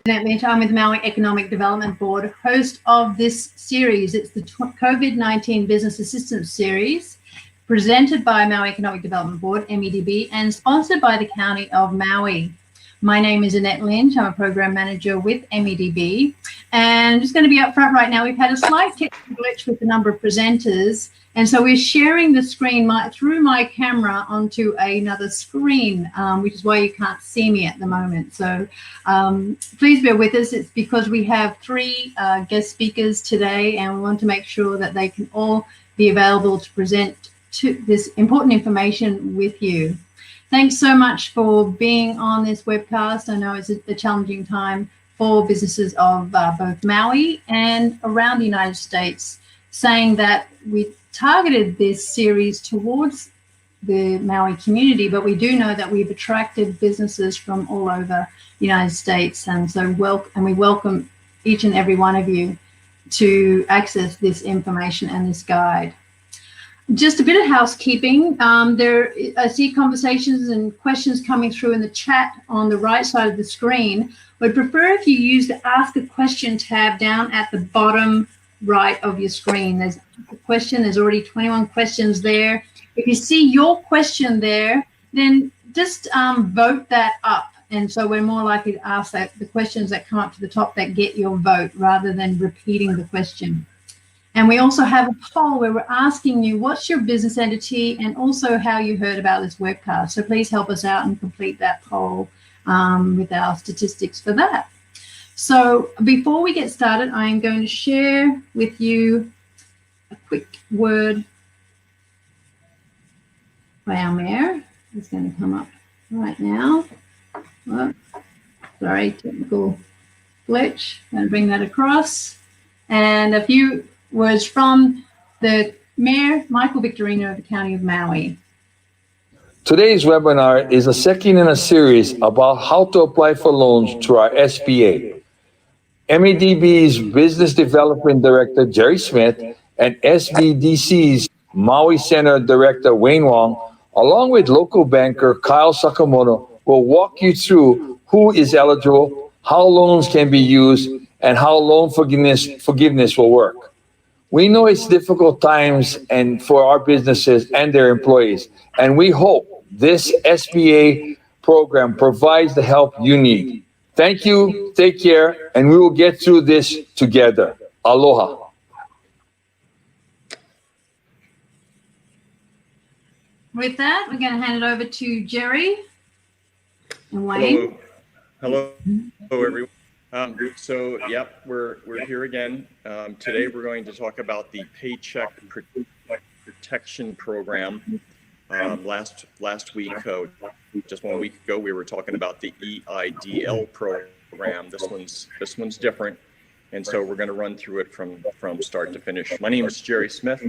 I'm with Maui Economic Development Board, host of this series. It's the COVID-19 Business Assistance Series, presented by Maui Economic Development Board, MEDB, and sponsored by the County of Maui. My name is Annette Lynch. I'm a program manager with MEDB. And I'm just going to be upfront right now. We've had a slight technical glitch with the number of presenters. And so we're sharing the screen through my camera onto another screen, which is why you can't see me at the moment. So please bear with us. It's because we have three guest speakers today, and we want to make sure that they can all be available to present this important information with you. Thanks so much for being on this webcast. I know it's a challenging time for businesses of both Maui and around the United States, saying that we targeted this series towards the Maui community, but we do know that we've attracted businesses from all over the United States, and so we welcome each and every one of you to access this information and this guide. Just a bit of housekeeping. I see conversations and questions coming through in the chat on the right side of the screen. Would prefer if you use the Ask a Question tab down at the bottom right of your screen. There's a question. There's already 21 questions there. If you see your question there, then just vote that up. And so we're more likely to ask the questions that come up to the top that get your vote rather than repeating the question. And we also have a poll where we're asking you what's your business entity and also how you heard about this webcast. So please help us out and complete that poll with our statistics for that. So before we get started, I'm going to share with you a quick word by our mayor. It's going to come up right now. Oh, sorry, technical glitch. I'm going to bring that across. And a few words from the Mayor, Michael Victorino of the County of Maui. Today's webinar is a second in a series about how to apply for loans through our SBA. MEDB's Business Development Director, Gerry Smith, and SBDC's Maui Center Director, Wong, along with local banker Kyle Sakamoto, will walk you through who is eligible, how loans can be used, and how loan forgiveness will work. We know it's difficult times and for our businesses and their employees, and we hope this SBA program provides the help you need. Thank you, take care, and we will get through this together. Aloha. With that, we're going to hand it over to Gerry and Wayne. Hello everyone. Yep, we're here again. Today we're going to talk about the Paycheck Protection Program. Last week, just 1 week ago, we were talking about the EIDL program. This one's different, and so we're going to run through it from start to finish. My name is Gerry Smith.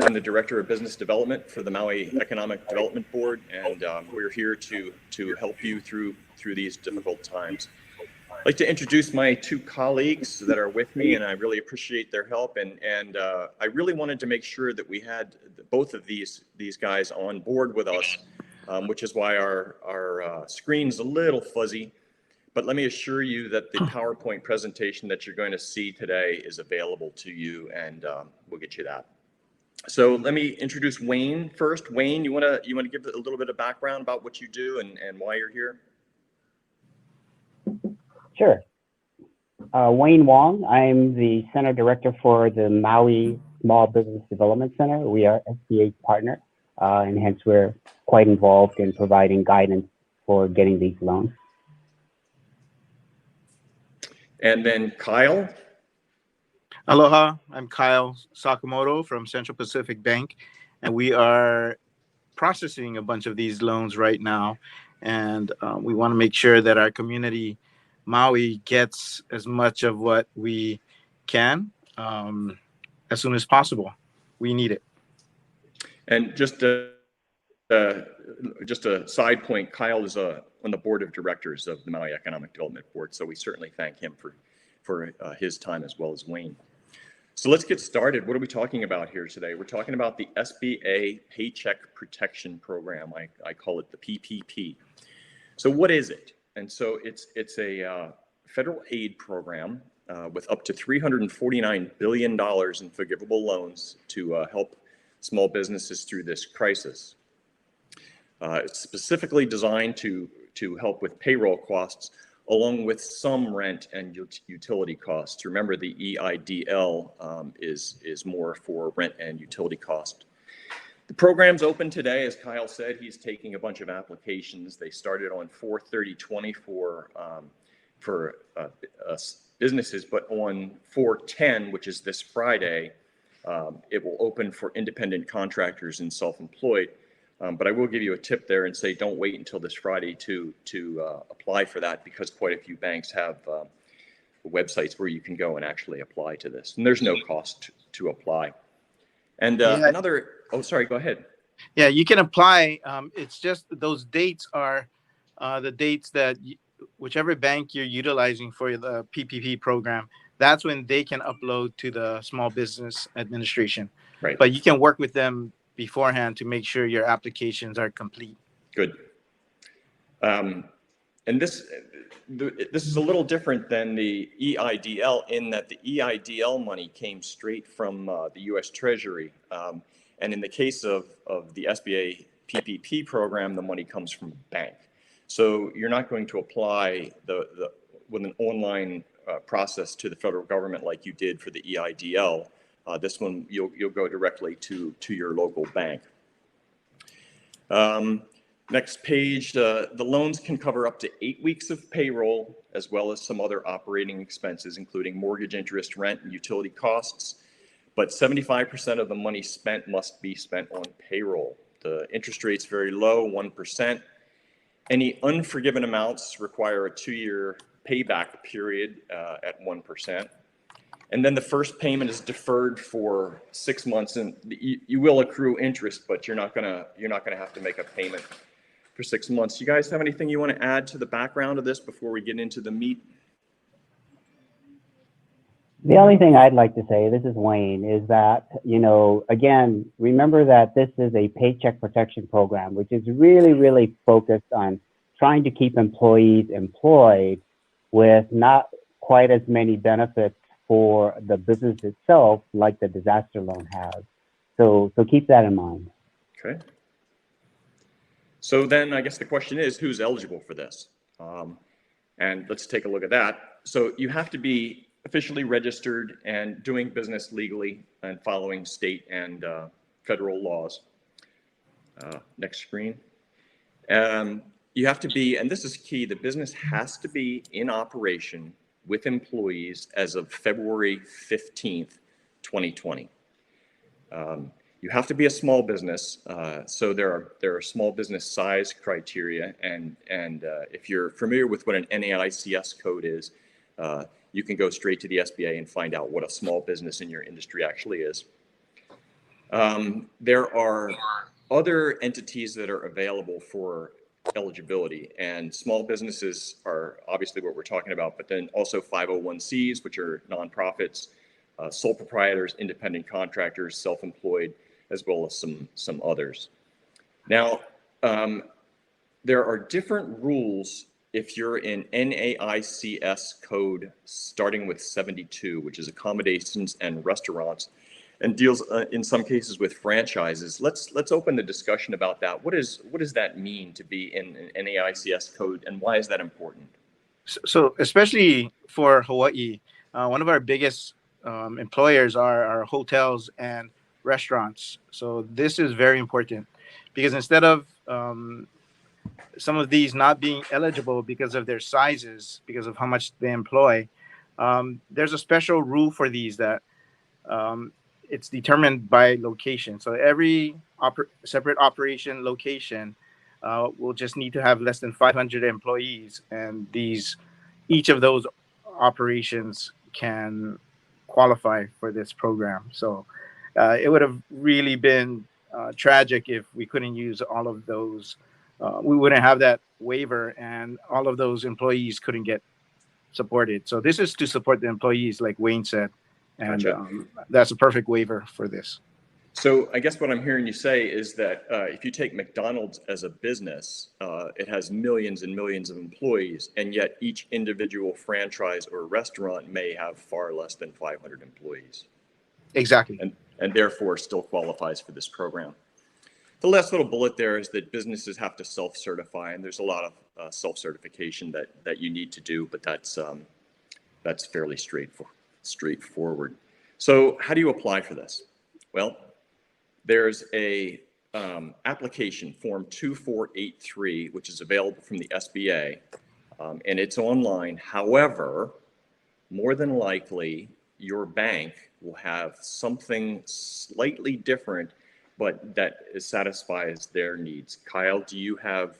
I'm the Director of Business Development for the Maui Economic Development Board, and we're here to help you through these difficult times. I'd like to introduce my two colleagues that are with me, and I really appreciate their help. And I really wanted to make sure that we had both of these guys on board with us, which is why our screen's a little fuzzy. But let me assure you that the PowerPoint presentation that you're going to see today is available to you, and we'll get you that. So let me introduce Wayne first. Wayne, you want to give a little bit of background about what you do and why you're here? Sure. Wayne Wong. I'm the Center Director for the Maui Small Business Development Center. We are SBA partner, and hence we're quite involved in providing guidance for getting these loans. And then Kyle. Aloha, I'm Kyle Sakamoto from Central Pacific Bank, and we are processing a bunch of these loans right now. And we want to make sure that our community, Maui, gets as much of what we can as soon as possible. We need it. And just a side point, Kyle is on the board of directors of the Maui Economic Development Board, so we certainly thank him for his time as well as Wayne. So let's get started. What are we talking about here today? We're talking about the SBA Paycheck Protection Program. I call it the PPP. So what is it? And so it's a federal aid program with up to $349 billion in forgivable loans to help small businesses through this crisis. It's specifically designed to help with payroll costs, along with some rent and utility costs. Remember, the EIDL is more for rent and utility cost. The program's open today. As Kyle said, he's taking a bunch of applications. They started on 4/30/20 for businesses, but on 4/10, which is this Friday, it will open for independent contractors and self-employed. But I will give you a tip there and say don't wait until this Friday to apply for that, because quite a few banks have websites where you can go and actually apply to this. And there's no cost to apply. And oh, sorry, go ahead. Yeah, you can apply. It's just those dates are the dates that whichever bank you're utilizing for the PPP program, that's when they can upload to the Small Business Administration. Right. But you can work with them beforehand to make sure your applications are complete. Good. And this is a little different than the EIDL in that the EIDL money came straight from the U.S. Treasury. And in the case of the SBA PPP program, the money comes from a bank. So you're not going to apply with an online process to the federal government like you did for the EIDL. This one, you'll go directly to your local bank. Next page, the loans can cover up to 8 weeks of payroll, as well as some other operating expenses, including mortgage interest, rent, and utility costs. But 75% of the money spent must be spent on payroll. The interest rate's very low, 1%. Any unforgiven amounts require a 2-year payback period at 1%. And then the first payment is deferred for 6 months, and you will accrue interest, but you're not gonna have to make a payment for 6 months. You guys have anything you want to add to the background of this before we get into the meat? The only thing I'd like to say, this is Wayne, is that, again, remember that this is a Paycheck Protection Program, which is really, really focused on trying to keep employees employed with not quite as many benefits for the business itself like the disaster loan has. So keep that in mind. Okay. So then I guess the question is, who's eligible for this? And let's take a look at that. So you have to be officially registered and doing business legally and following state and federal laws. Next screen. You have to be, and this is key, the business has to be in operation with employees as of February 15th, 2020. You have to be a small business, so there are small business size criteria, and if you're familiar with what an NAICS code is, you can go straight to the SBA and find out what a small business in your industry actually is. There are other entities that are available for eligibility, and small businesses are obviously what we're talking about, but then also 501Cs, which are nonprofits, sole proprietors, independent contractors, self-employed, as well as some others. Now, there are different rules if you're in NAICS code starting with 72, which is accommodations and restaurants, and deals in some cases with franchises. Let's open the discussion about that. What does that mean to be in an NAICS code, and why is that important? So especially for Hawaii, one of our biggest employers are hotels and restaurants. So this is very important, because instead of some of these not being eligible because of their sizes, because of how much they employ, there's a special rule for these that it's determined by location. So every separate operation location will just need to have less than 500 employees, and each of those operations can qualify for this program. So it would have really been tragic if we couldn't use all of those. We wouldn't have that waiver, and all of those employees couldn't get supported. So this is to support the employees, like Wayne said, and Gotcha. that's a perfect waiver for this. So I guess what I'm hearing you say is that if you take McDonald's as a business, it has millions and millions of employees, and yet each individual franchise or restaurant may have far less than 500 employees. Exactly. And therefore still qualifies for this program. The last little bullet there is that businesses have to self-certify, and there's a lot of self-certification that you need to do, but that's fairly straightforward. So how do you apply for this? Well, there's a application form 2483, which is available from the SBA, and it's online. However, more than likely, your bank will have something slightly different, but that satisfies their needs. Kyle, do you have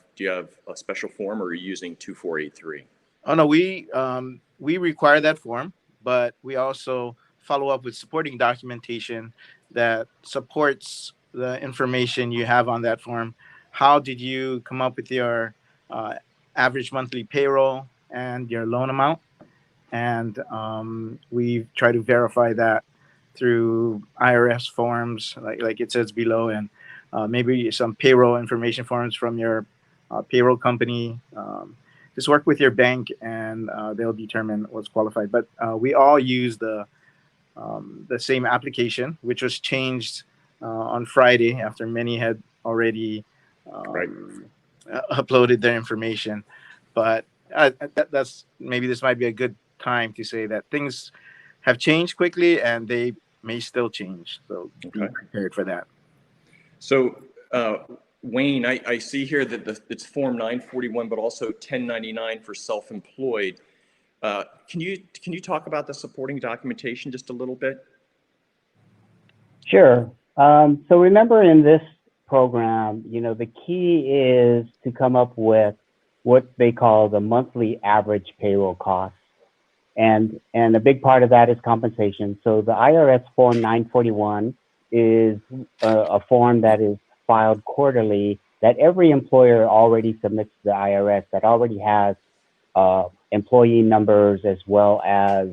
a special form, or are you using 2483? Oh no, we require that form, but we also follow up with supporting documentation that supports the information you have on that form. How did you come up with your average monthly payroll and your loan amount? And we try to verify that through IRS forms, like it says below, and maybe some payroll information forms from your payroll company. Just work with your bank, and they'll determine what's qualified. But we all use the same application, which was changed on Friday after many had already uploaded their information. But that's maybe this might be a good time to say that things have changed quickly, and they may still change. So be prepared for that. So Wayne, I see here that it's Form 941, but also 1099 for self-employed. Can you talk about the supporting documentation just a little bit? Sure. So remember, in this program, the key is to come up with what they call the monthly average payroll cost. And a big part of that is compensation. So the IRS Form 941 is a form that is filed quarterly that every employer already submits to the IRS, that already has employee numbers as well as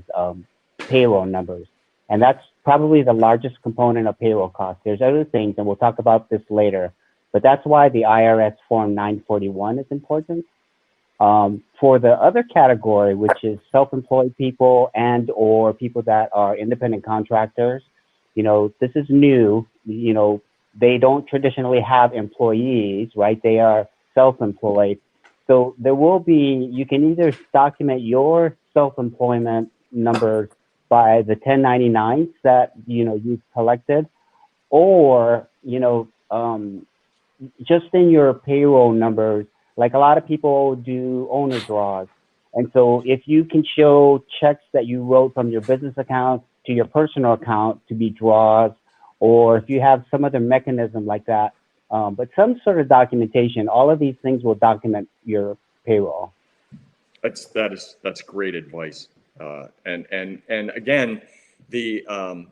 payroll numbers. And that's probably the largest component of payroll costs. There's other things, and we'll talk about this later, but that's why the IRS Form 941 is important. For the other category, which is self-employed people and or people that are independent contractors, this is new. They don't traditionally have employees, right? They are self-employed. So there will be, you can either document your self-employment numbers by the 1099s that, you've collected, or, just in your payroll numbers. Like a lot of people do owner draws. And so if you can show checks that you wrote from your business account to your personal account to be draws, or if you have some other mechanism like that, but some sort of documentation, all of these things will document your payroll. That's great advice. And again, the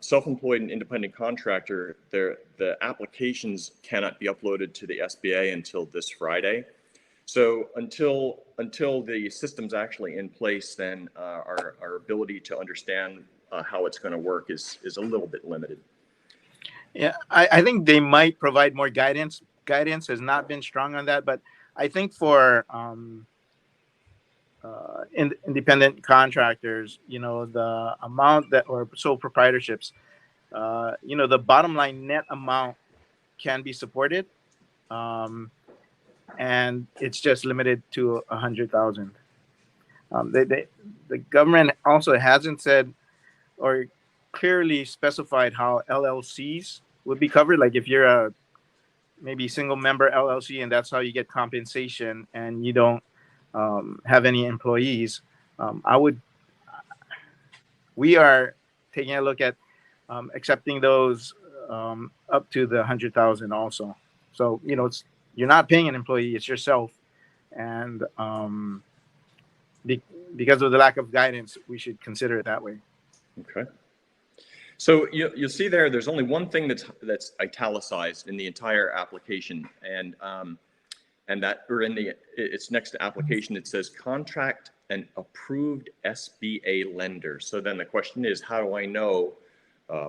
self-employed and independent contractor, the applications cannot be uploaded to the SBA until this Friday. So until the system's actually in place, then our ability to understand how it's going to work is a little bit limited. Yeah, I think they might provide more guidance. Guidance has not been strong on that, but I think for independent contractors, the amount that, or sole proprietorships, the bottom line net amount can be supported. And it's just limited to 100,000. The government also hasn't said or clearly specified how LLCs would be covered. Like if you're a maybe single member LLC and that's how you get compensation, and you don't have any employees, we are taking a look at accepting those up to the 100,000 also. So you're not paying an employee, it's yourself. And because of the lack of guidance, we should consider it that way. Okay. So you'll see there's only one thing that's italicized in the entire application, and it's next to application. It says contract an approved SBA lender. So then the question is, how do I know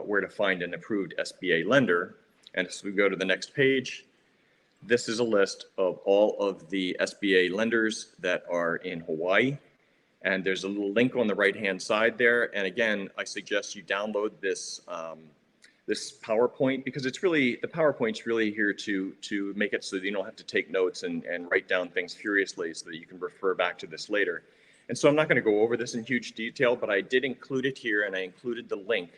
where to find an approved SBA lender? And as we go to the next page, this is a list of all of the SBA lenders that are in Hawaii. And there's a little link on the right-hand side there. And again, I suggest you download this this PowerPoint, because it's really, the PowerPoint's really here to make it so that you don't have to take notes and write down things furiously, so that you can refer back to this later. And so I'm not going to go over this in huge detail, but I did include it here, and I included the link.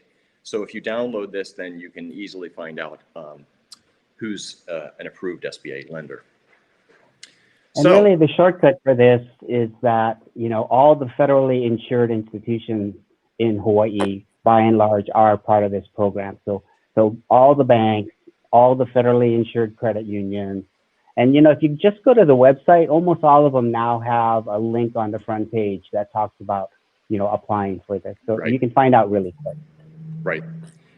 So if you download this, then you can easily find out who's an approved SBA lender. And really, the shortcut for this is that, you know, all the federally insured institutions in Hawaii, by and large, are part of this program. So all the banks, all the federally insured credit unions, and, you know, if you just go to the website, almost all of them now have a link on the front page that talks about, you know, applying for this. So you can find out really quick. Right.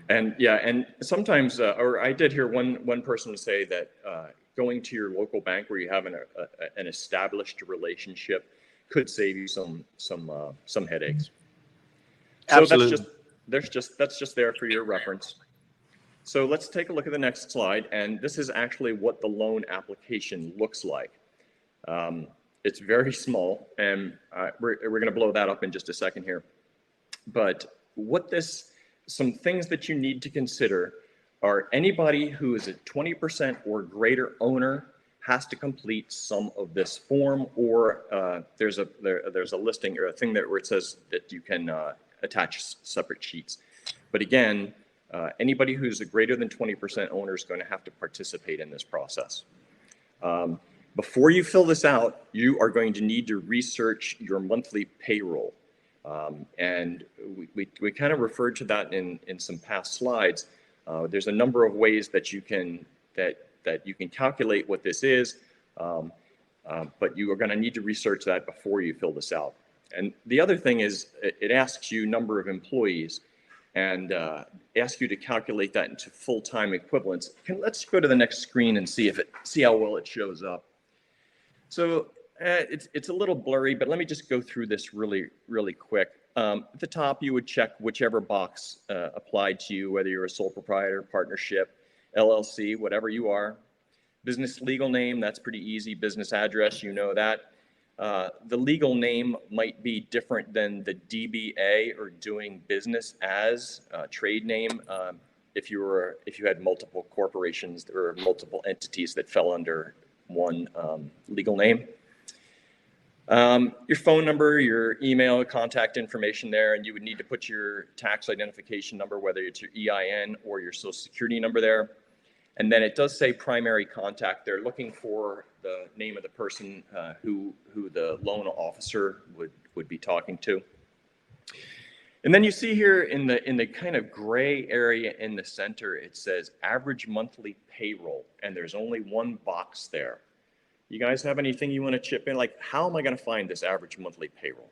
And yeah, and sometimes, or I did hear one person say that going to your local bank where you have an established relationship could save you some headaches. So Absolutely. that's just there for your reference. So let's take a look at the next slide, and this is actually what the loan application looks like. It's very small, and we're going to blow that up in just a second here. But some things that you need to consider are anybody who is a 20% or greater owner has to complete some of this form, or there's a listing or a thing where it says that you can attach separate sheets. But again, anybody who's a greater than 20% owner is going to have to participate in this process. Before you fill this out, you are going to need to research your monthly payroll. And we kind of referred to that in some past slides. There's a number of ways that you can calculate what this is, but you are going to need to research that before you fill this out. And the other thing is, it asks you number of employees, and asks you to calculate that into full-time equivalents. Let's go to the next screen and see how well it shows up. So it's a little blurry, but let me just go through this really quick. At the top, you would check whichever box applied to you, whether you're a sole proprietor, partnership, LLC, whatever you are. Business legal name, that's pretty easy. Business address, you know that. The legal name might be different than the DBA, or doing business as, trade name. If you had multiple corporations or multiple entities that fell under one legal name. Your phone number, your email, contact information there, and you would need to put your tax identification number, whether it's your EIN or your social security number there. And then it does say primary contact. They're looking for the name of the person who the loan officer would be talking to. And then you see here in the kind of gray area in the center, it says average monthly payroll, and there's only one box there. You guys have anything you want to chip in? Like, how am I going to find this average monthly payroll?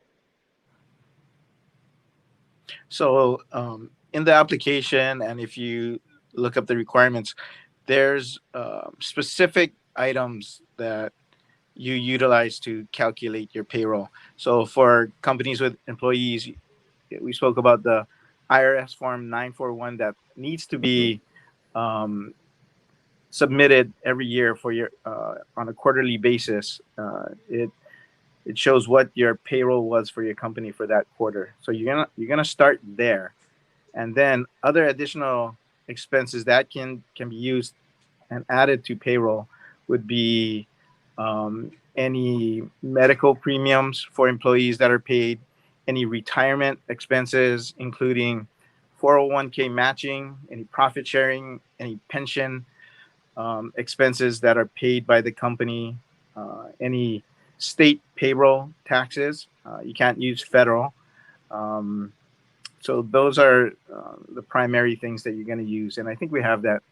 So in the application, and if you look up the requirements, there's specific items that you utilize to calculate your payroll. So for companies with employees, we spoke about the IRS form 941 that needs to be submitted every year for your on a quarterly basis. It shows what your payroll was for your company for that quarter. So you're gonna start there, and then other additional expenses that can be used and added to payroll would be any medical premiums for employees that are paid, any retirement expenses, including 401k matching, any profit sharing, any pension expenses that are paid by the company, any state payroll taxes. You can't use federal. So those are the primary things that you're going to use, and I think we have that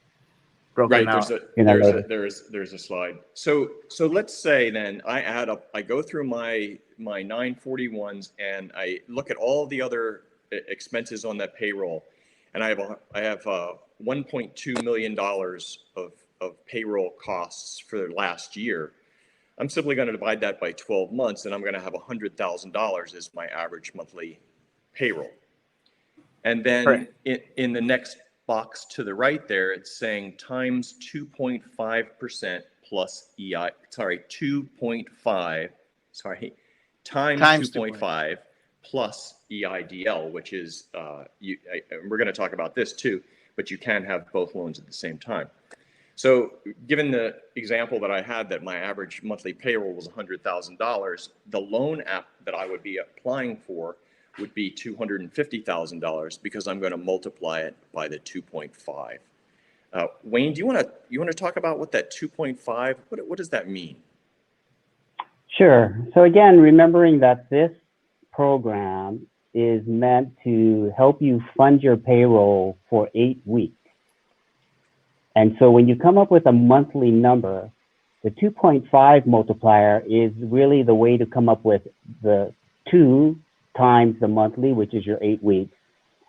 broken out. There's a slide. So let's say then I go through my 941s and I look at all the other expenses on that payroll, and I have $1.2 million of payroll costs for last year. I'm simply going to divide that by 12 months, and I'm going to have $100,000 as my average monthly payroll. And then in the next box to the right there, it's saying times 2.5% plus EI, sorry, 2.5, sorry, times 2.5 plus EIDL, which is, we're going to talk about this too, but you can have both loans at the same time. So given the example that I had that my average monthly payroll was $100,000, the loan app that I would be applying for would be $250,000 because I'm going to multiply it by the 2.5. Wayne, do you want to talk about what that 2.5, what does that mean? Sure. So again, remembering that this program is meant to help you fund your payroll for 8 weeks. And so when you come up with a monthly number, the 2.5 multiplier is really the way to come up with the 2 times the monthly, which is your 8 weeks.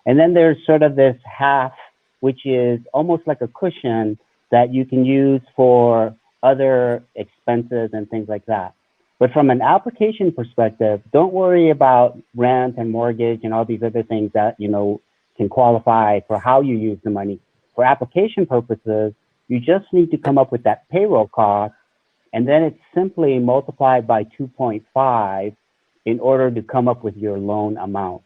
And then there's sort of this half, which is almost like a cushion that you can use for other expenses and things like that. But from an application perspective, don't worry about rent and mortgage and all these other things that, you know, can qualify for how you use the money. For application purposes, you just need to come up with that payroll cost, and then it's simply multiplied by 2.5 in order to come up with your loan amount.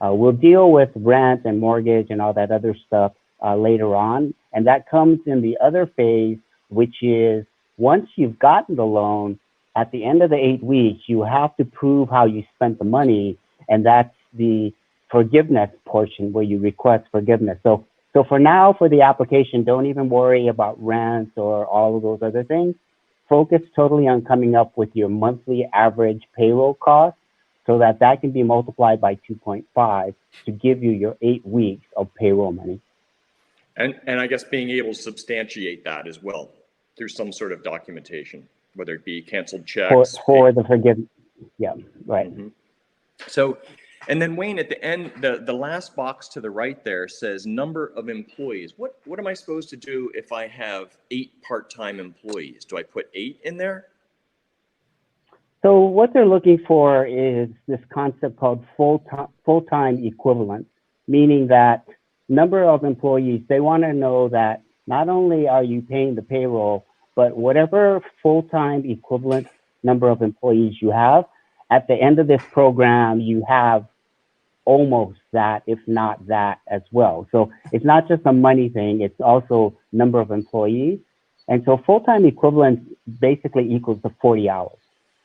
We'll deal with rent and mortgage and all that other stuff later on, and that comes in the other phase, which is once you've gotten the loan, at the end of the 8 weeks, you have to prove how you spent the money, and that's the forgiveness portion where you request forgiveness. So for now, for the application, don't even worry about rent or all of those other things. Focus totally on coming up with your monthly average payroll cost so that that can be multiplied by 2.5 to give you your 8 weeks of payroll money. And I guess being able to substantiate that as well through some sort of documentation, whether it be canceled checks. For the forgiveness. Yeah, right. Mm-hmm. So, and then Wayne, at the end, the last box to the right there says number of employees. What am I supposed to do if I have 8 part-time employees? Do I put 8 in there? So what they're looking for is this concept called full-time equivalent, meaning that number of employees, they want to know that not only are you paying the payroll, but whatever full-time equivalent number of employees you have, at the end of this program, you have almost that, if not that as well. So it's not just a money thing, it's also number of employees. And so full-time equivalent basically equals to 40 hours.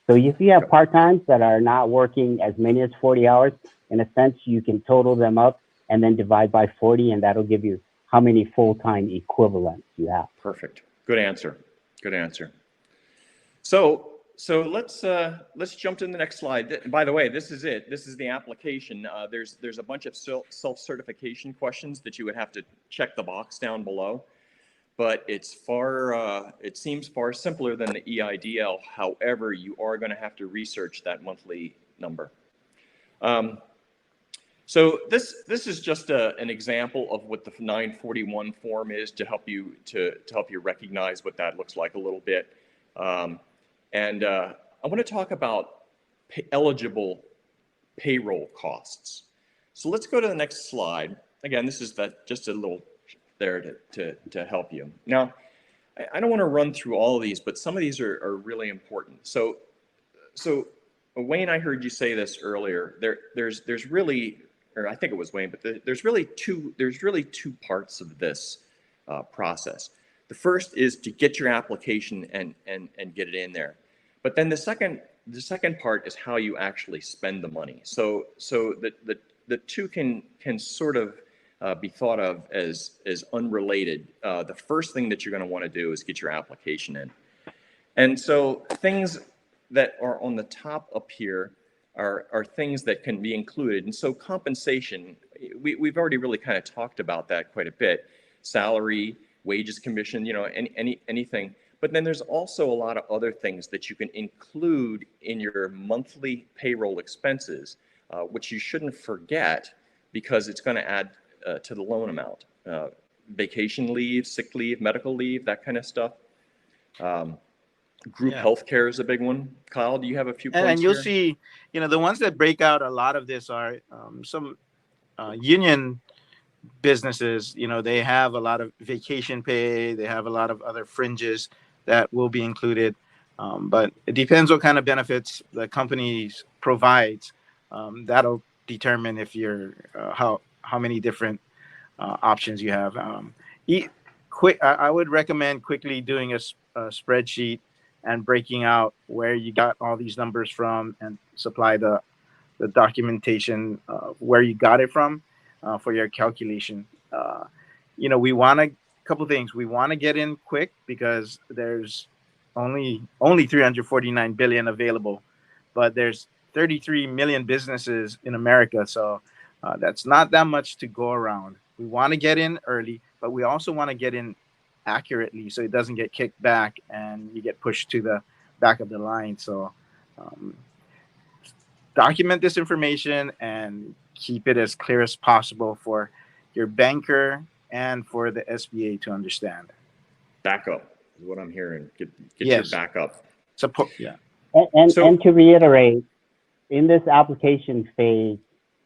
So if you have part-times that are not working as many as 40 hours, in a sense, you can total them up and then divide by 40, and that'll give you how many full-time equivalents you have. Perfect. Good answer. Good answer. So let's jump to the next slide. By the way, this is it. This is the application. There's a bunch of self-certification questions that you would have to check the box down below, but it seems far simpler than the EIDL. However, you are going to have to research that monthly number. So this is just an example of what the 941 form is to help you recognize what that looks like a little bit. And I want to talk about eligible payroll costs. So let's go to the next slide. Again, this is just a little there to help you. Now, I don't want to run through all of these, but some of these are really important. So Wayne, I heard you say this earlier. There's really, or I think it was Wayne, but there's really two parts of this process. The first is to get your application and get it in there. But then the second part is how you actually spend the money. So the two can sort of be thought of as unrelated. The first thing that you're going to want to do is get your application in. And so things that are on the top up here are things that can be included. And so compensation, we've already really kind of talked about that quite a bit. Salary, wages, commission, anything. But then there's also a lot of other things that you can include in your monthly payroll expenses, which you shouldn't forget because it's going to add to the loan amount. Vacation leave, sick leave, medical leave, that kind of stuff. Group healthcare is a big one. Kyle, do you have a few points And you'll here? see, the ones that break out a lot of this are some union businesses, you know, they have a lot of vacation pay, they have a lot of other fringes that will be included. But it depends what kind of benefits the company provides. That'll determine if you're how many different options you have. I would recommend quickly doing a spreadsheet and breaking out where you got all these numbers from, and supply the documentation where you got it from for your calculation. You know, we want a couple things. We want to get in quick because there's only 349 billion available, but there's 33 million businesses in America, so that's not that much to go around. We want to get in early, but we also want to get in accurately so it doesn't get kicked back and you get pushed to the back of the line. So document this information and keep it as clear as possible for your banker and for the SBA to understand. Backup is what I'm hearing. Get Yes. your backup. Support. Yeah. And So- to reiterate, in this application phase,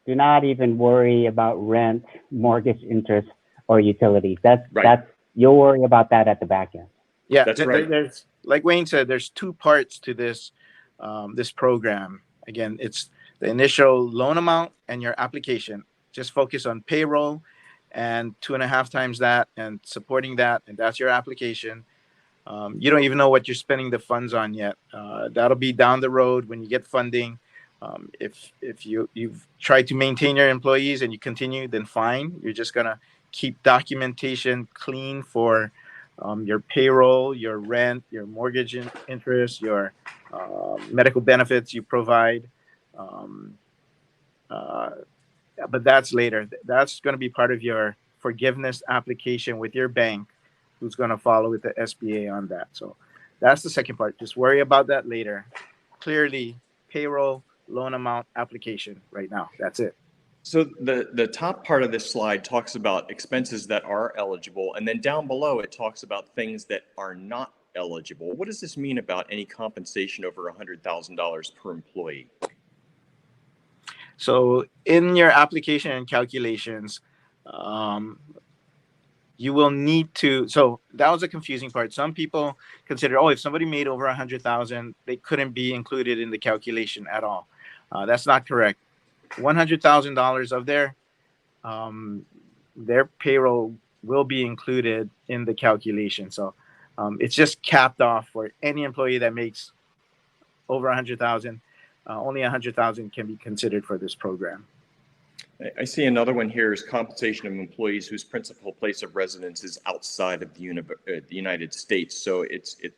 do not even worry about rent, mortgage interest, or utilities. Right. You'll worry about that at the back end. Yeah, That's right. There's, like Wayne said, there's two parts to this this program. Again, it's the initial loan amount and your application. Just focus on payroll and 2.5 times that and supporting that, and that's your application. You don't even know what you're spending the funds on yet. That'll be down the road when you get funding. If you've tried to maintain your employees and you continue, then fine. You're just gonna keep documentation clean for your payroll, your rent, your mortgage interest, your medical benefits you provide. But that's later. That's going to be part of your forgiveness application with your bank, who's going to follow with the SBA on that. So that's the second part. Just worry about that later. Clearly, payroll, loan amount, application right now. That's it. So the top part of this slide talks about expenses that are eligible, and then down below it talks about things that are not eligible. What does this mean about any compensation over $100,000 per employee? So in your application and calculations, you will need to. So that was a confusing part. Some people consider, if somebody made over 100,000, they couldn't be included in the calculation at all. That's not correct. $100,000 of their payroll will be included in the calculation. So it's just capped off for any employee that makes over 100,000. Only 100,000 can be considered for this program. I see another one here is compensation of employees whose principal place of residence is outside of the United States. So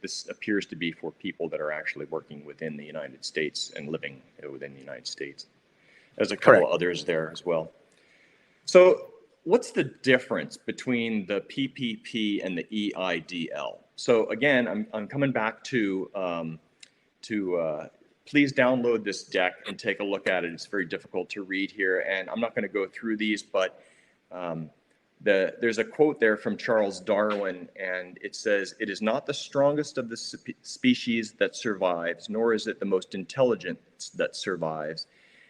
this appears to be for people that are actually working within the United States and living within the United States. There's a couple Correct. others there as well. So what's the difference between the PPP and the EIDL? So again, I'm coming back to please download this deck and take a look at it. It's very difficult to read here, and I'm not going to go through these, but there's a quote there from Charles Darwin, and it says, "It is not the strongest of the species that survives, nor is it the most intelligent that survives.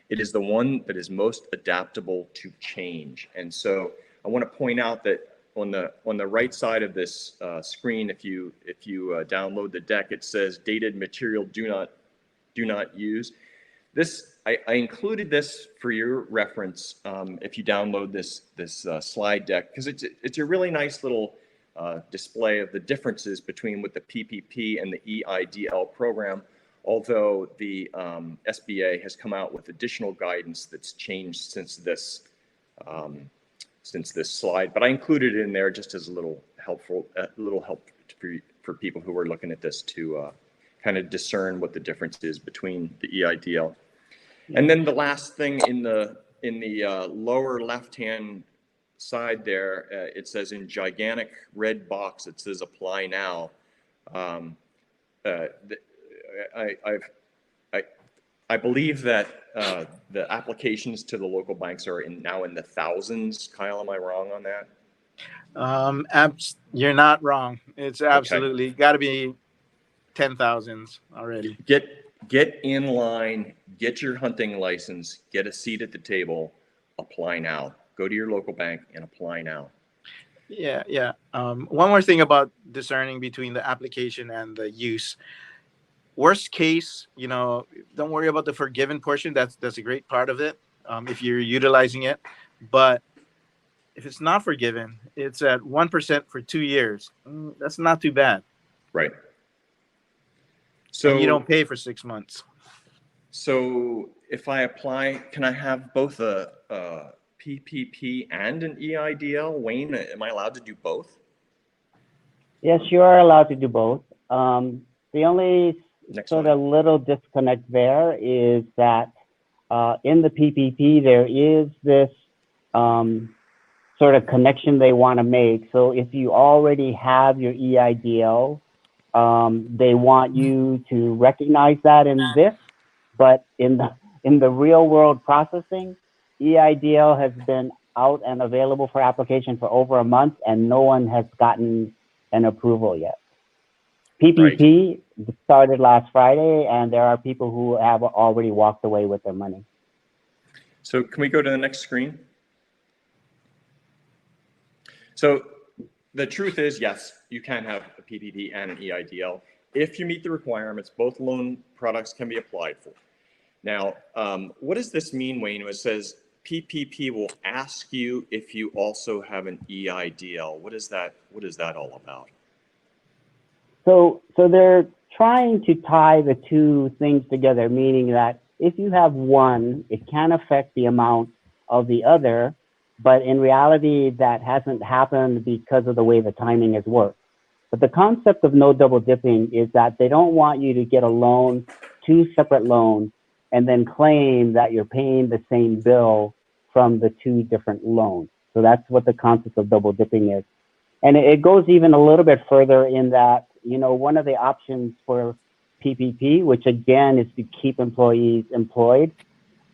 It is the one that is most adaptable to change." And so I want to point out that on the right side of this screen, if you download the deck, it says dated material do not use. This I included this for your reference if you download this slide deck, because it's a really nice little display of the differences between what the PPP and the EIDL program. Although the SBA has come out with additional guidance that's changed since this slide, but I included it in there just as a little help for people who are looking at this to kind of discern what the difference is between the EIDL. And then the last thing in the lower left-hand side there, it says in gigantic red box, it says apply now. I believe that the applications to the local banks are now in the thousands. Kyle, am I wrong on that? You're not wrong. It's absolutely got to be 10,000s already. Get in line, get your hunting license, get a seat at the table, apply now. Go to your local bank and apply now. Yeah. One more thing about discerning between the application and the use. Worst case, don't worry about the forgiven portion. That's a great part of it, if you're utilizing it. But if it's not forgiven, it's at 1% for 2 years. That's not too bad. Right. So and you don't pay for 6 months. So if I apply, can I have both a PPP and an EIDL? Wayne, am I allowed to do both? Yes, you are allowed to do both. The only Next sort one. of little disconnect there is that in the PPP, there is this sort of connection they want to make. So if you already have your EIDL, they want you to recognize that in this, but in the real world processing, EIDL has been out and available for application for over a month, and no one has gotten an approval yet. PPP started last Friday, and there are people who have already walked away with their money. So can we go to the next screen? So the truth is, yes, you can have a PPP and an EIDL. If you meet the requirements, both loan products can be applied for. Now, what does this mean, Wayne, when it says PPP will ask you if you also have an EIDL? What is that all about? So they're trying to tie the two things together, meaning that if you have one, it can affect the amount of the other, but in reality, that hasn't happened because of the way the timing has worked. But the concept of no double dipping is that they don't want you to get a loan, two separate loans, and then claim that you're paying the same bill from the two different loans. So that's what the concept of double dipping is. And it goes even a little bit further in that, one of the options for PPP, which again is to keep employees employed,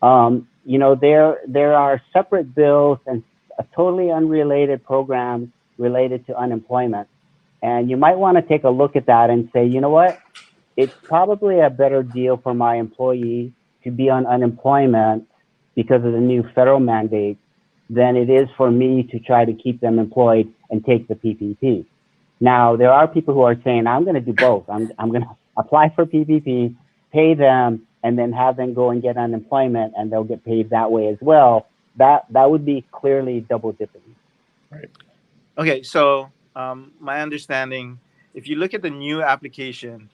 there are separate bills and a totally unrelated programs related to unemployment. And you might want to take a look at that and say, you know what, it's probably a better deal for my employee to be on unemployment because of the new federal mandate than it is for me to try to keep them employed and take the PPP. Now, there are people who are saying, I'm going to do both. I'm going to apply for PPP, pay them, and then have them go and get unemployment, and they'll get paid that way as well. That would be clearly double dipping. Right. Okay, so my understanding, if you look at the new application,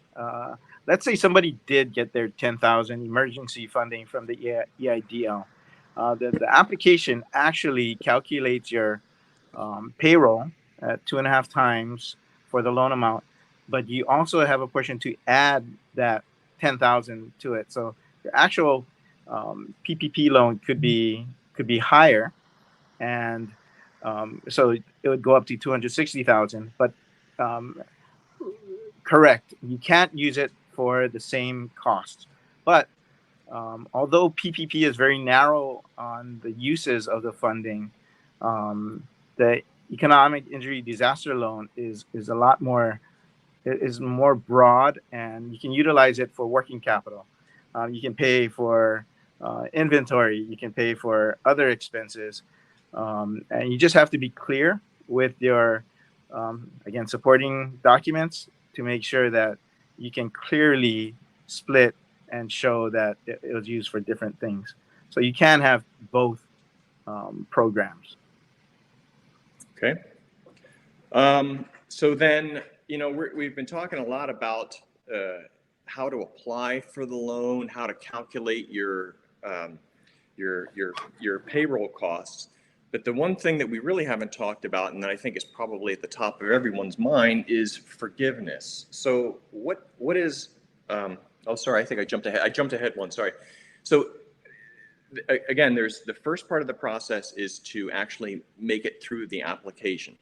let's say somebody did get their $10,000 emergency funding from the EIDL. The application actually calculates your payroll at 2.5 times for the loan amount, but you also have a portion to add that 10,000 to it. So the actual PPP loan could be higher, and so it would go up to 260,000. But correct, you can't use it for the same cost. But although PPP is very narrow on the uses of the funding, the economic injury disaster loan is a lot more, is more broad, and you can utilize it for working capital. You can pay for inventory, you can pay for other expenses, and you just have to be clear with your, again, supporting documents to make sure that you can clearly split and show that it was used for different things. So you can have both programs. Okay. So then, we've been talking a lot about how to apply for the loan, how to calculate your payroll costs. But the one thing that we really haven't talked about, and that I think is probably at the top of everyone's mind, is forgiveness. So what is, oh, sorry, I think I jumped ahead one, sorry. So again, there's the first part of the process is to actually make it through the application.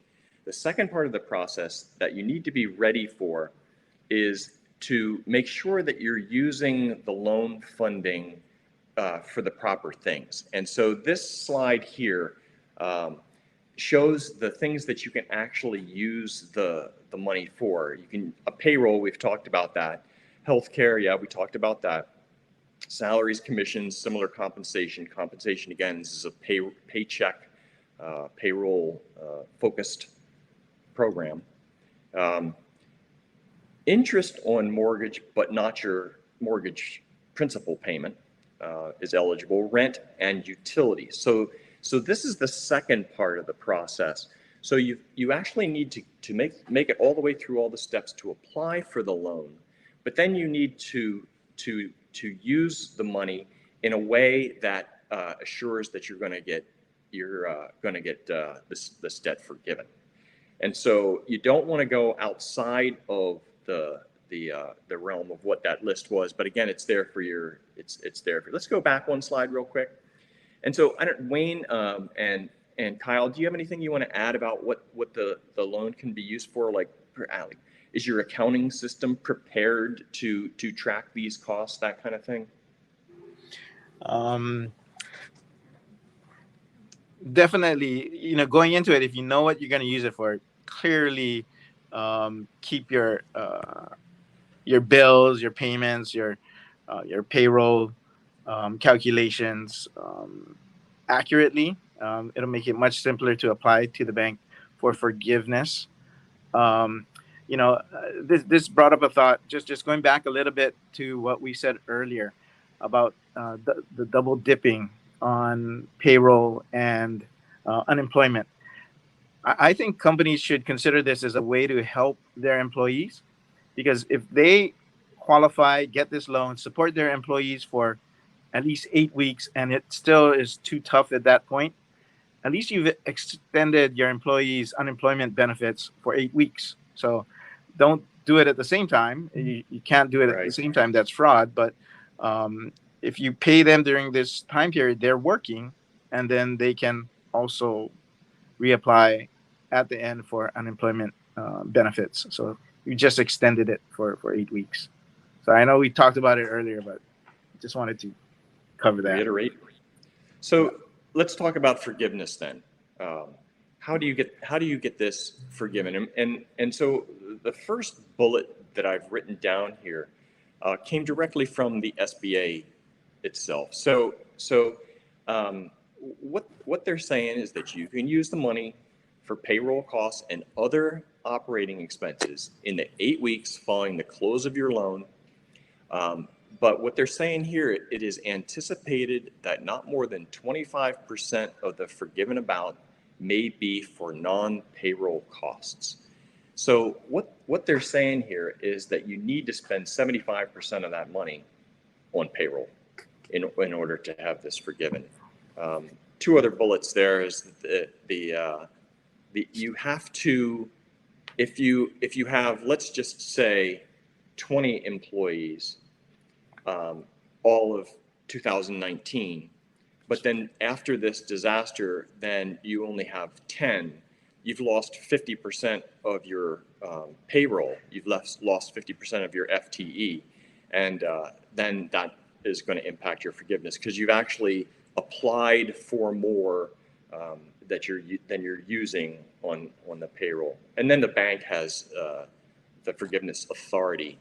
The second part of the process that you need to be ready for is to make sure that you're using the loan funding for the proper things. And so this slide here shows the things that you can actually use the money for. You can, a payroll, we've talked about that. Healthcare, yeah, we talked about that. Salaries, commissions, similar compensation. Compensation, again, this is a paycheck payroll focused program. Interest on mortgage, but not your mortgage principal payment, is eligible. Rent and utilities. So this is the second part of the process. So you actually need to make it all the way through all the steps to apply for the loan, but then you need to use the money in a way that assures that you're going to get this debt forgiven. And so you don't want to go outside of the realm of what that list was, but again, it's there for your. It's there for. Let's go back one slide real quick. And so, Wayne and Kyle, do you have anything you want to add about what the loan can be used for? Like, is your accounting system prepared to track these costs, that kind of thing? Definitely, going into it, if you know what you're going to use it for, clearly keep your bills, your payments, your payroll calculations accurately. It'll make it much simpler to apply to the bank for forgiveness. This brought up a thought, just going back a little bit to what we said earlier about the double dipping on payroll and unemployment. I think companies should consider this as a way to help their employees, because if they qualify, get this loan, support their employees for at least 8 weeks, and it still is too tough at that point, at least you've extended your employees' unemployment benefits for 8 weeks. So don't do it at the same time. You can't do it at the same time. That's fraud. But if you pay them during this time period, they're working, and then they can also reapply at the end for unemployment benefits. So you just extended it for 8 weeks. So I know we talked about it earlier, but just wanted to cover that. Reiterate. So let's talk about forgiveness then. How do you get this forgiven? And so the first bullet that I've written down here came directly from the SBA itself. So what they're saying is that you can use the money for payroll costs and other operating expenses in the 8 weeks following the close of your loan. But what they're saying here, it is anticipated that not more than 25% of the forgiven amount may be for non-payroll costs. So what they're saying here is that you need to spend 75% of that money on payroll in order to have this forgiven. Two other bullets there is you have to, if you have, let's just say 20 employees, all of 2019, but then after this disaster, then you only have 10. You've lost 50% of your payroll. You've lost 50% of your FTE, and then that is going to impact your forgiveness because you've actually applied for more than you're using on the payroll. And then the bank has the forgiveness authority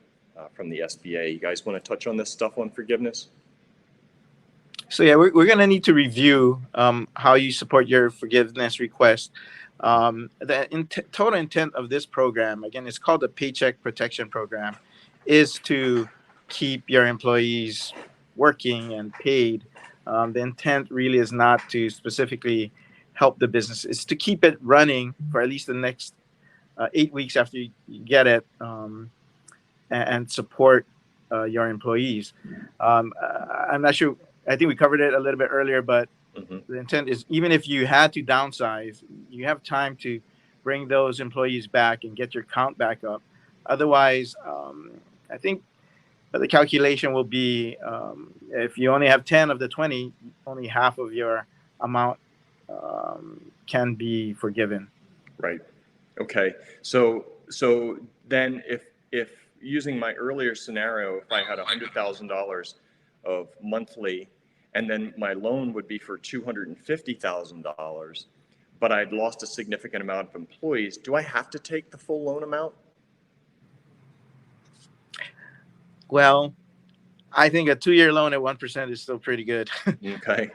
from the SBA. You guys want to touch on this stuff on forgiveness? So yeah, we're going to need to review how you support your forgiveness request. The total intent of this program, again, it's called the Paycheck Protection Program, is to keep your employees working and paid. The intent really is not to specifically help the business. It's to keep it running for at least the next 8 weeks after you get it, and support your employees. I'm not sure. I think we covered it a little bit earlier, but the intent is even if you had to downsize, you have time to bring those employees back and get your count back up. Otherwise, I think the calculation will be if you only have 10 of the 20, only half of your amount can be forgiven. Right. Okay. So then if using my earlier scenario, if I had $100,000 of monthly, and then my loan would be for $250,000, but I'd lost a significant amount of employees, do I have to take the full loan amount? Well, I think a 2-year loan at 1% is still pretty good. Okay.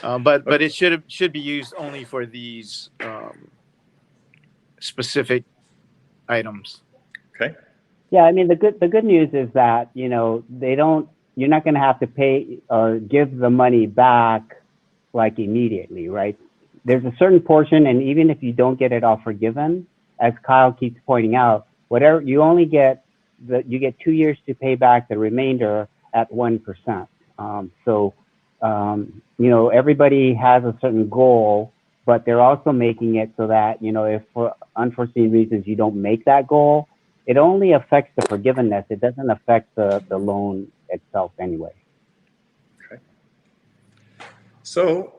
But it should be used only for these specific items. Okay. Yeah, I mean the good news is that you're not going to have to pay or give the money back like immediately, right? There's a certain portion, and even if you don't get it all forgiven, as Kyle keeps pointing out, whatever you only get, you get 2 years to pay back the remainder at 1%. Everybody has a certain goal, but they're also making it so that if for unforeseen reasons you don't make that goal, it only affects the forgiveness. It doesn't affect the loan itself anyway. Okay. So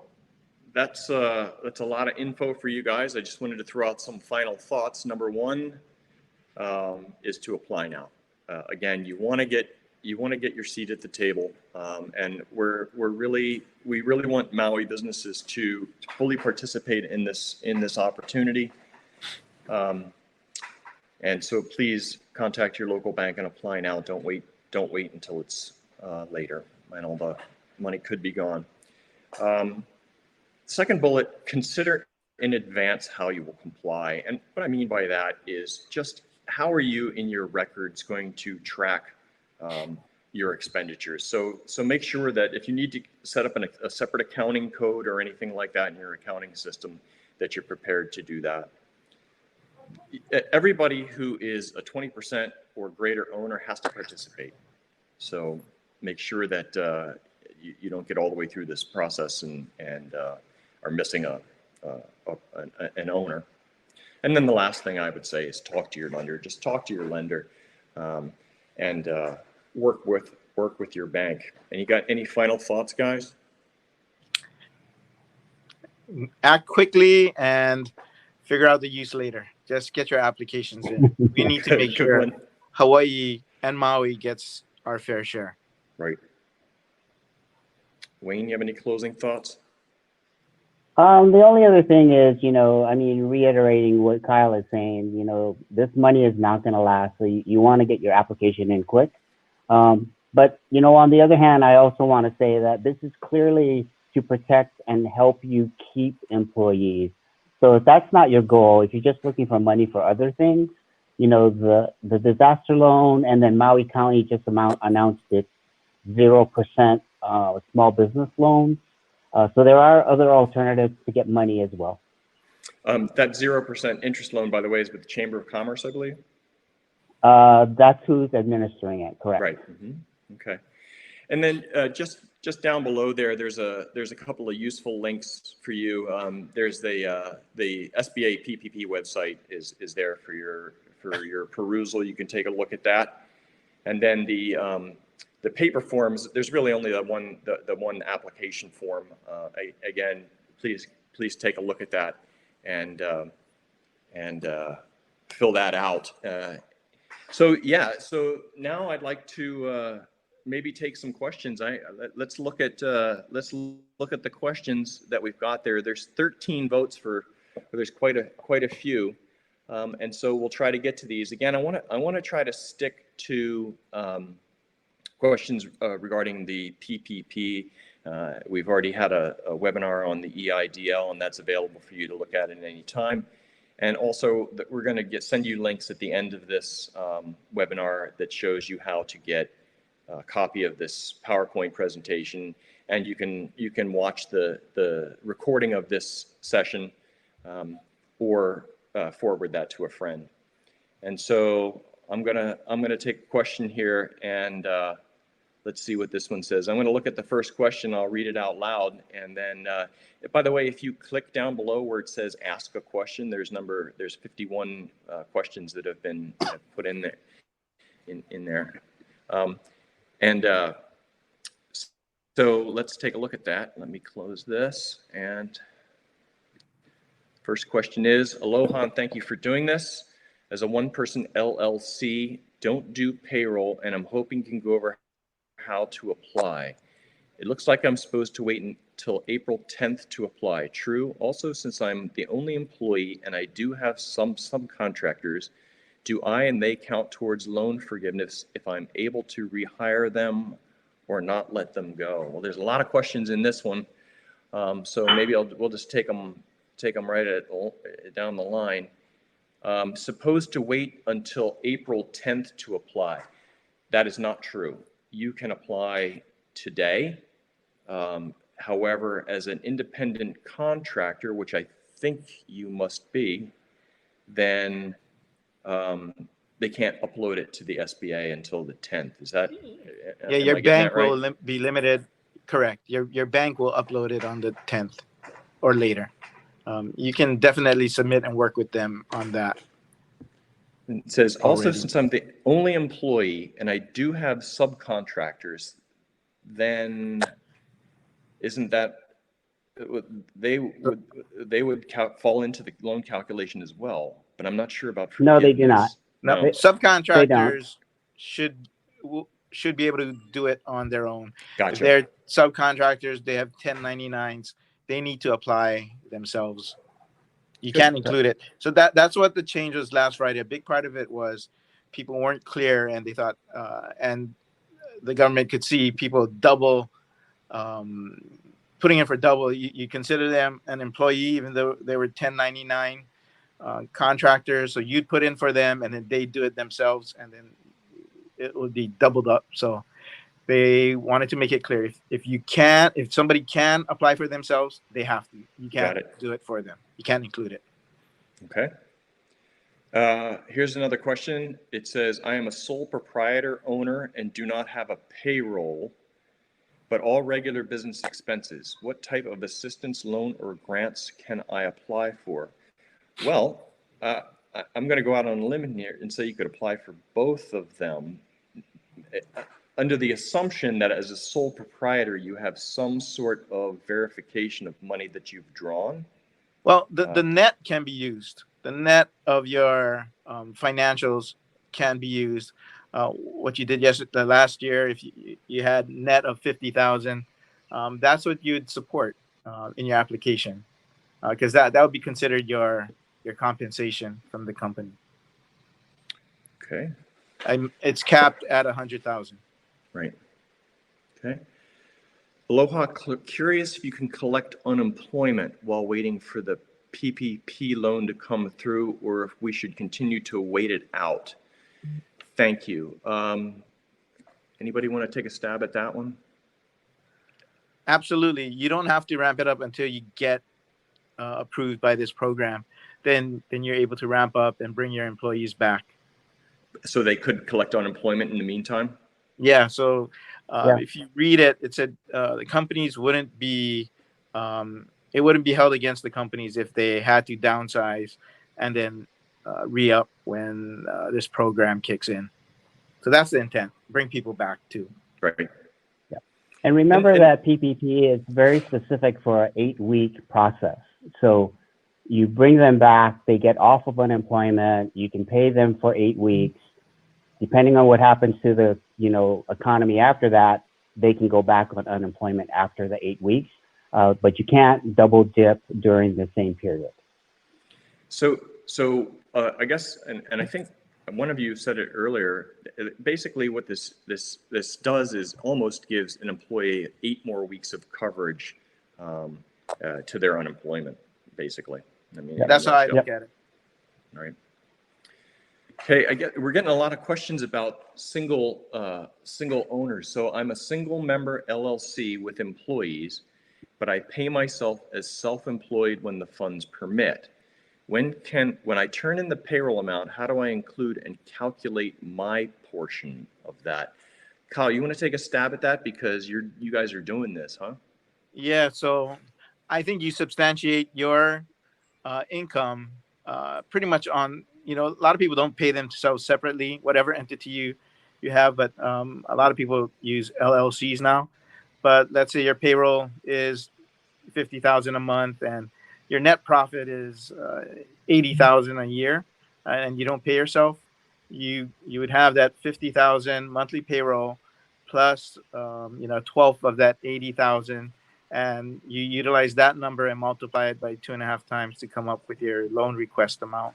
that's a lot of info for you guys. I just wanted to throw out some final thoughts. Number one is to apply now. Again, you want to get your seat at the table, and we really want Maui businesses to fully participate in this opportunity. And so please contact your local bank and apply now. Don't wait until it's later, and all the money could be gone. Second bullet, consider in advance how you will comply. And what I mean by that is just how are you in your records going to track your expenditures? So make sure that if you need to set up a separate accounting code or anything like that in your accounting system, that you're prepared to do that. Everybody who is a 20% or greater owner has to participate. So make sure that you don't get all the way through this process and are missing an owner. And then the last thing I would say is talk to your lender. Just talk to your lender and work with your bank. And you got any final thoughts, guys? Act quickly and figure out the use later. Just get your applications in. We need to make sure Hawaii and Maui gets our fair share. Right. Wayne, you have any closing thoughts? The only other thing is, reiterating what Kyle is saying, this money is not going to last. So you want to get your application in quick. But, on the other hand, I also want to say that this is clearly to protect and help you keep employees. So if that's not your goal, if you're just looking for money for other things, the disaster loan, and then Maui County just announced its 0% small business loans. So there are other alternatives to get money as well. That 0% interest loan, by the way, is with the Chamber of Commerce, I believe. That's who's administering it, correct? Right. Mm-hmm. Okay. And then just down below there's a couple of useful links for you. There's the SBA PPP website is there for your perusal. You can take a look at that. And then the paper forms, there's really only the one application form. Again, please take a look at that and fill that out. So now I'd like to maybe take some questions. Let's look at the questions that we've got there. There's 13 votes there's quite a few, and so we'll try to get to these. Again, I want to try to stick to questions regarding the PPP. We've already had a webinar on the EIDL, and that's available for you to look at any time. And also, we're going to send you links at the end of this webinar that shows you how to get a copy of this PowerPoint presentation, and you can watch the recording of this session or forward that to a friend. And so I'm gonna take a question here, and let's see what this one says. I'm going to look at the first question. I'll read it out loud. And then, by the way, if you click down below where it says ask a question, there's 51 questions that have been put in there. So let's take a look at that. Let me close this. And first question is, aloha and thank you for doing this. As a one-person LLC, don't do payroll, and I'm hoping you can go over how to apply. It looks like I'm supposed to wait until April 10th to apply. True. Also, since I'm the only employee and I do have some subcontractors, do I and they count towards loan forgiveness if I'm able to rehire them or not let them go? Well, there's a lot of questions in this one. So maybe we'll just take them right down the line. Supposed to wait until April 10th to apply. That is not true. You can apply today. However, as an independent contractor, which I think you must be, then they can't upload it to the SBA until the 10th. Is that? Yeah, am your I getting bank that right? will be limited. Correct. Your bank will upload it on the 10th or later. You can definitely submit and work with them on that. It says, also, already. since I'm the only employee and I do have subcontractors, then isn't that, they would fall into the loan calculation as well, but I'm not sure about No, they do forgiveness. not. No, They don't. subcontractors should be able to do it on their own. Gotcha. If they're subcontractors, they have 1099s. They need to apply themselves. You can't include it. So that's what the change was last Friday. A big part of it was people weren't clear, and they thought, and the government could see people double, putting in for double. You consider them an employee, even though they were 1099 contractors. So you'd put in for them, and then they do it themselves, and then it would be doubled up. So they wanted to make it clear: if somebody can apply for themselves, they have to. You can't do it for them. You can't include it. Okay. Here's another question. It says, I am a sole proprietor owner and do not have a payroll, but all regular business expenses. What type of assistance, loan, or grants can I apply for? Well, I'm going to go out on a limb here and say you could apply for both of them, under the assumption that as a sole proprietor, you have some sort of verification of money that you've drawn. Well, the net can be used. The net of your financials can be used. What you did last year, if you had net of 50,000, that's what you'd support in your application, because that would be considered your compensation from the company. Okay. It's capped at 100,000. Right. Okay. Aloha, curious if you can collect unemployment while waiting for the PPP loan to come through, or if we should continue to wait it out. Thank you. Anybody want to take a stab at that one? Absolutely. You don't have to ramp it up until you get approved by this program. Then you're able to ramp up and bring your employees back. So they could collect unemployment in the meantime? Yeah. So if you read it, it said the companies wouldn't be, it wouldn't be held against the companies if they had to downsize and then re-up when this program kicks in. So that's the intent. Bring people back too. Right. Yeah. And remember that PPP is very specific for an 8-week process. So you bring them back, they get off of unemployment, you can pay them for 8 weeks. Depending on what happens to the economy after that, they can go back on unemployment after the 8 weeks, but you can't double dip during the same period. So I guess, and I think one of you said it earlier. Basically, what this does is almost gives an employee 8 more weeks of coverage to their unemployment. Basically, I mean, that's how I look at it. All right. Okay, we're getting a lot of questions about single owners. So I'm a single member LLC with employees, but I pay myself as self-employed when the funds permit. When I turn in the payroll amount, how do I include and calculate my portion of that? Kyle, you want to take a stab at that, because you guys are doing this, huh? Yeah. So I think you substantiate your income pretty much on. A lot of people don't pay themselves separately, whatever entity you have, but a lot of people use LLCs now. But let's say your payroll is 50,000 a month and your net profit is 80,000 a year, and you don't pay yourself. You would have that 50,000 monthly payroll plus 12 of that 80,000, and you utilize that number and multiply it by 2.5 times to come up with your loan request amount.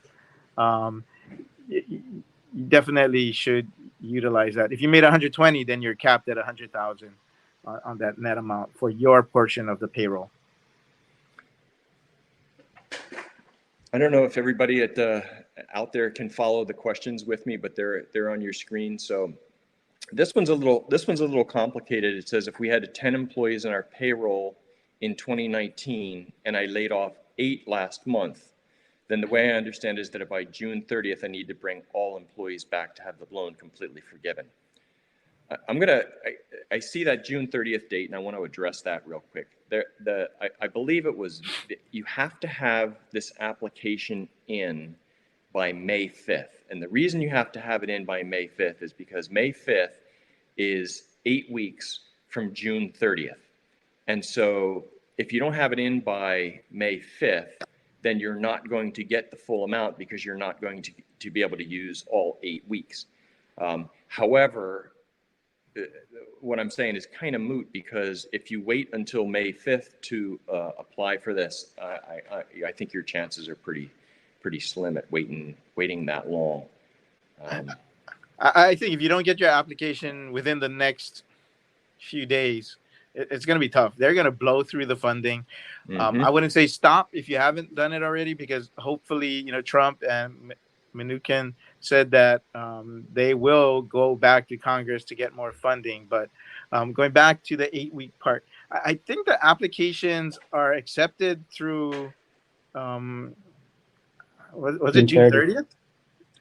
You definitely should utilize that. If you made 120, then you're capped at 100,000 on that net amount for your portion of the payroll. I don't know if everybody out there can follow the questions with me, but they're on your screen. So this one's a little complicated. It says if we had 10 employees in our payroll in 2019 and I laid off 8 last month, then the way I understand is that by June 30th, I need to bring all employees back to have the loan completely forgiven. I see that June 30th date, and I want to address that real quick. I believe it was, you have to have this application in by May 5th. And the reason you have to have it in by May 5th is because May 5th is 8 weeks from June 30th. And so if you don't have it in by May 5th, then you're not going to get the full amount because you're not going to be able to use all 8 weeks. However, what I'm saying is kind of moot, because if you wait until May 5th to apply for this, I think your chances are pretty slim at waiting that long. I think if you don't get your application within the next few days, it's going to be tough. They're going to blow through the funding. I wouldn't say stop if you haven't done it already, because hopefully, Trump and Mnuchin said that they will go back to Congress to get more funding. But going back to the 8-week part, I think the applications are accepted through, was it June 30th?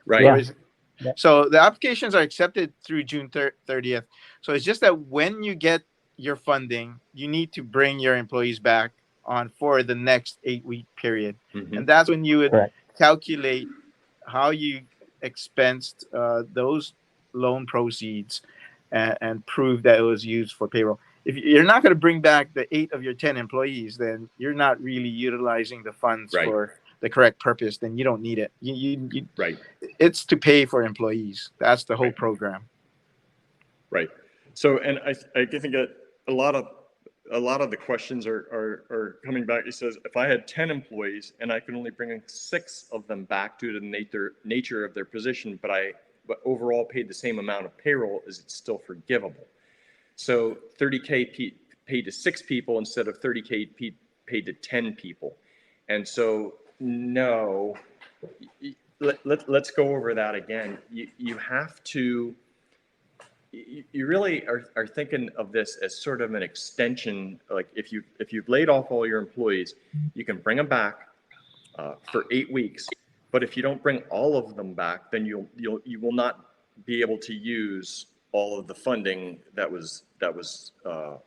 Right. Yeah. So the applications are accepted through June 30th. So it's just that when you get your funding, you need to bring your employees back on for the next 8-week period. And that's when you would calculate how you expensed those loan proceeds and prove that it was used for payroll. If you're not going to bring back the 8 of your 10 employees, then you're not really utilizing the funds for the correct purpose. Then you don't need it. You It's to pay for employees. That's the whole program. Right. So, and I think that a lot of the questions are coming back. It says, if I had 10 employees and I could only bring 6 of them back due to the nature of their position, but overall paid the same amount of payroll, is it still forgivable? So $30K paid to 6 people instead of $30K paid to 10 people. And so, no, let's go over that again. You have to, you really are thinking of this as sort of an extension. Like if you've laid off all your employees, you can bring them back for 8 weeks. But if you don't bring all of them back, then you will not be able to use all of the funding that was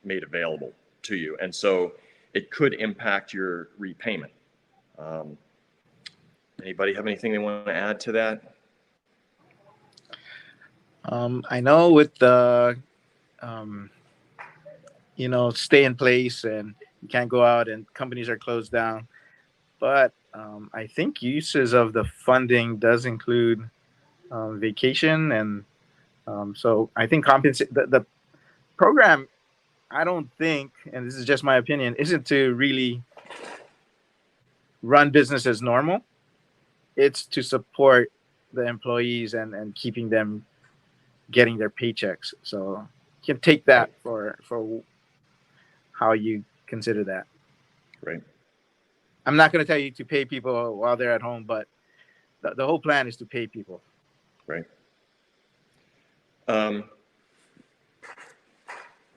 made available to you, and so it could impact your repayment. Anybody have anything they want to add to that? I know with the, stay in place and you can't go out and companies are closed down, but I think uses of the funding does include vacation, and so I think the program, I don't think, and this is just my opinion, isn't to really run business as normal. It's to support the employees and keeping them getting their paychecks. So you can take that for how you consider that. Right. I'm not going to tell you to pay people while they're at home, but the whole plan is to pay people. Right.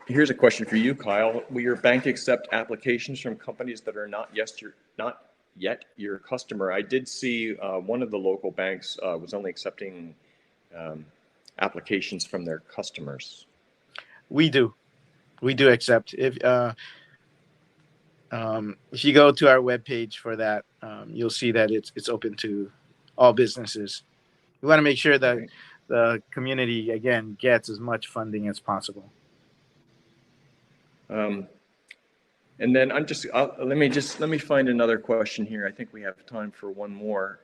Here's a question for you, Kyle. Will your bank accept applications from companies that are not yet your customer? I did see one of the local banks was only accepting applications from their customers. We do accept. If you go to our webpage for that, you'll see that it's open to all businesses. We want to make sure that the community, again, gets as much funding as possible. And then let me find another question here. I think we have time for one more.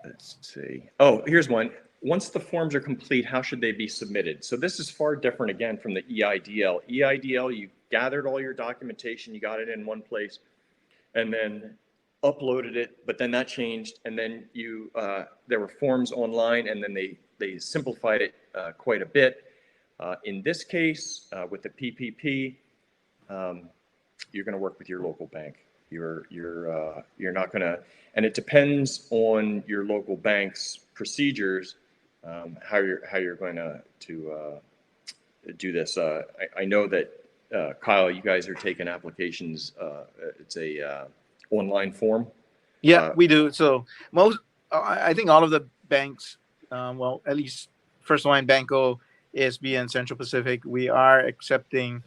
Let's see. Oh, here's one. Once the forms are complete, how should they be submitted? So this is far different again from the EIDL. EIDL, you gathered all your documentation, you got it in one place, and then uploaded it, but then that changed, and then there were forms online, and then they simplified it quite a bit. In this case, with the PPP, you're going to work with your local bank. You're not going to, and it depends on your local bank's procedures, how you're going to do this. I know that Kyle, you guys are taking applications. It's a online form. Yeah, we do. So I think all of the banks, well, at least First Hawaiian Banco, ASB, and Central Pacific, we are accepting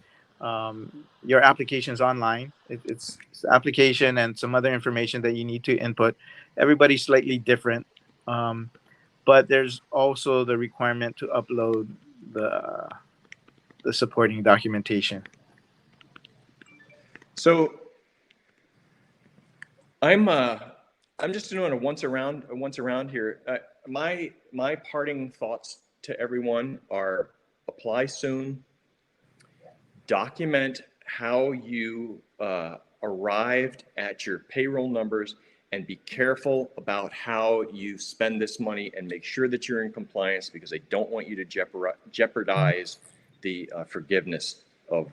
your applications online. It's application and some other information that you need to input. Everybody's slightly different, but there's also the requirement to upload the supporting documentation. So I'm just doing a once around here. My parting thoughts to everyone are: apply soon, document how you arrived at your payroll numbers, and be careful about how you spend this money, and make sure that you're in compliance, because I don't want you to jeopardize the forgiveness of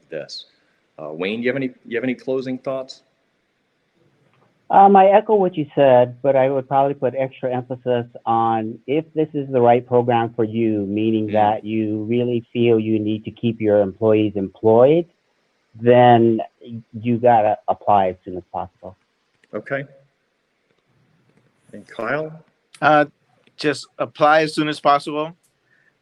this. Wayne, you have any closing thoughts? I echo what you said, but I would probably put extra emphasis on if this is the right program for you, meaning that you really feel you need to keep your employees employed, then you gotta apply as soon as possible. Okay. And Kyle? Just apply as soon as possible.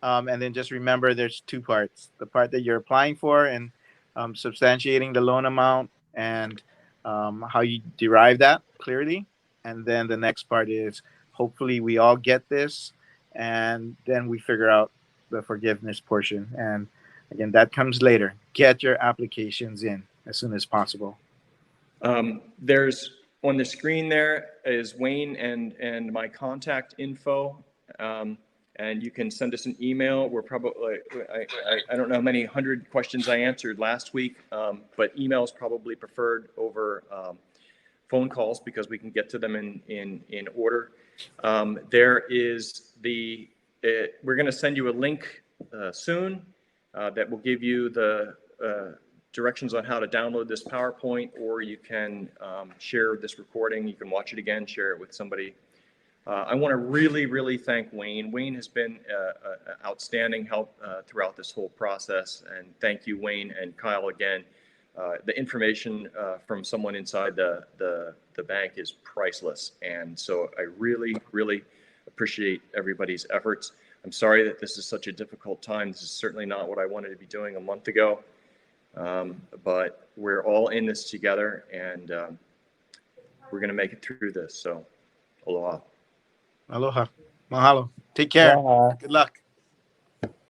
And then just remember there's two parts: the part that you're applying for and substantiating the loan amount and how you derive that clearly. And then the next part is hopefully we all get this, and then we figure out the forgiveness portion. And again, that comes later. Get your applications in as soon as possible. There's on the screen there is Wayne and my contact info. And you can send us an email. We're probably, I don't know how many 100 questions I answered last week, but email is probably preferred over phone calls, because we can get to them in order. There is we're going to send you a link soon that will give you the directions on how to download this PowerPoint, or you can share this recording. You can watch it again, share it with somebody. I want to really thank Wayne. Wayne has been outstanding help throughout this whole process, and thank you, Wayne, and Kyle again. The information from someone inside the bank is priceless, and so I really appreciate everybody's efforts. I'm sorry that this is such a difficult time. This is certainly not what I wanted to be doing a month ago, but we're all in this together, and we're going to make it through this. So, aloha. Aloha. Mahalo. Take care. Aloha. Good luck.